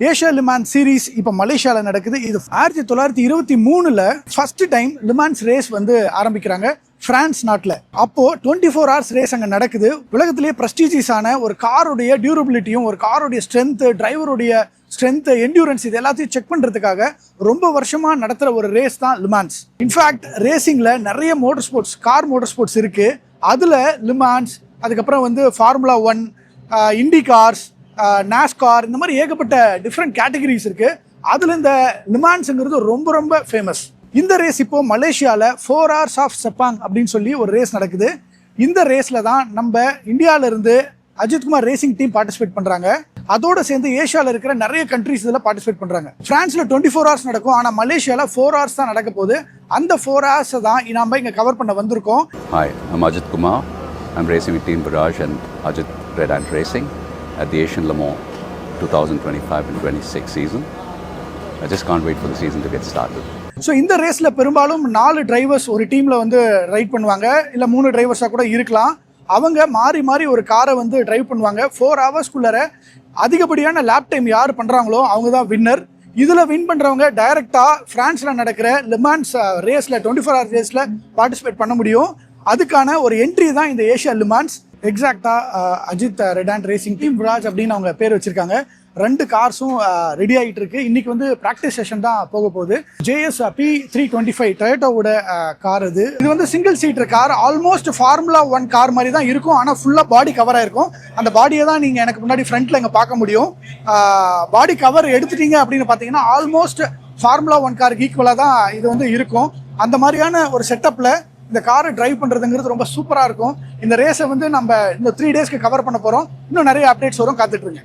Asia லிமான்ஸ் series இப்போ மலேசியாவில் நடக்குது. இது 1923 ஃபர்ஸ்ட் டைம் லிமான்ஸ் ரேஸ் வந்து ஆரம்பிக்கிறாங்க பிரான்ஸ் நாட்டில். அப்போ 24 hours ரேஸ் அங்கே நடக்குது. உலகத்திலேயே ப்ரெஸ்டீஜியஸான ஒரு காருடைய டியூரபிலிட்டியும் ஒரு காருடைய ஸ்ட்ரென்த், டிரைவருடைய ஸ்ட்ரென்த், என்டியூரன்ஸ் இது எல்லாத்தையும் செக் பண்ணுறதுக்காக ரொம்ப வருஷமாக நடத்துகிற ஒரு ரேஸ் தான் லிமான்ஸ். இன்ஃபேக்ட் ரேசிங்கில் நிறைய motor sports, car motor sports இருக்குது. அதில் லிமான்ஸ், அதுக்கப்புறம் வந்து ஃபார்முலா 1, இண்டி கார்ஸ், நாஸ்கார், இந்த மாதிரி ஏகப்பட்ட டிஃப்ரெண்ட் கேட்டகரிஸ் இருக்குது. அதில் இந்த லிமான்ஸுங்கிறது ரொம்ப ரொம்ப ஃபேமஸ். இந்த ரேஸ் இப்போ மலேசியாவில் 4 hours ஆஃப் செப்பாங் அப்படின்னு சொல்லி ஒரு ரேஸ் நடக்குது. இந்த ரேஸில் தான் நம்ம இந்தியாவிலேருந்து அஜித்குமார் ரேசிங் டீம் பார்ட்டிசிபேட் பண்ணுறாங்க. அதோட சேர்ந்து ஏஷியாவில் இருக்கிற நிறைய கண்ட்ரிஸ் இதில் பார்ட்டிசிபேட் பண்ணுறாங்க. ஃப்ரான்ஸில் 24 hours நடக்கும், ஆனால் மலேசியாவில் 4 hours தான் நடக்க போகுது. அந்த 4 hours தான் நம்ம இங்கே கவர் பண்ண வந்திருக்கோம். Hi, I'm Ajit Kumar. I'm racing with Team Viraj and Ajit Red Ant Racing at the Asian Le Mans 2025 and 26 season. I just can't wait for the season to get started. So இந்த ரேஸில் பெரும்பாலும் 4 drivers ஒரு டீமில் வந்து right பண்ணுவாங்க, இல்லை 3 டிரைவர்ஸாக கூட இருக்கலாம். அவங்க மாறி மாறி ஒரு காரை வந்து டிரைவ் பண்ணுவாங்க. 4 hours அதிகப்படியான லேப் டைம் யார் பண்ணுறாங்களோ அவங்க தான் வின்னர். இதில் வின் பண்ணுறவங்க டைரெக்டாக ஃப்ரான்ஸில் நடக்கிற லிமான்ஸ் ரேஸில் 24 hours ரேஸில் பார்ட்டிசிபேட் பண்ண முடியும். அதுக்கான ஒரு என்ட்ரி தான் இந்த ஏஷியா லிமான்ஸ். எக்ஸாக்டாக Ajith red and racing team Viraj அப்படின்னு அவங்க பேர் வச்சுருக்காங்க. 2 கார்ஸும் ரெடி ஆகிட்டு இருக்கு. இன்னைக்கு வந்து ப்ராக்டிஸ் செஷன் தான் போக போகுது. JS P325 டொயோட்டோவோட கார் இது. இது வந்து single seater car. Almost formula 1 car மாதிரி தான் இருக்கும், ஆனால் ஃபுல்லாக பாடி கவர் ஆயிருக்கும். அந்த பாடியை தான் நீங்கள் எனக்கு முன்னாடி ஃப்ரண்ட்டில் இங்கே பார்க்க முடியும். பாடி கவர் எடுத்துட்டீங்க அப்படின்னு பார்த்தீங்கன்னா ஆல்மோஸ்ட் ஃபார்முலா 1 காருக்கு ஈக்குவலாக தான் இது வந்து இருக்கும். அந்த மாதிரியான ஒரு செட்டப்பில் இந்த காரை டிரைவ் பண்ணுறதுங்கிறது ரொம்ப சூப்பராக இருக்கும். இந்த ரேஸை வந்து நம்ம இந்த 3 days கவர் பண்ண போகிறோம். இன்னும் நிறைய அப்டேட்ஸ் வரும், காத்துட்ருங்க.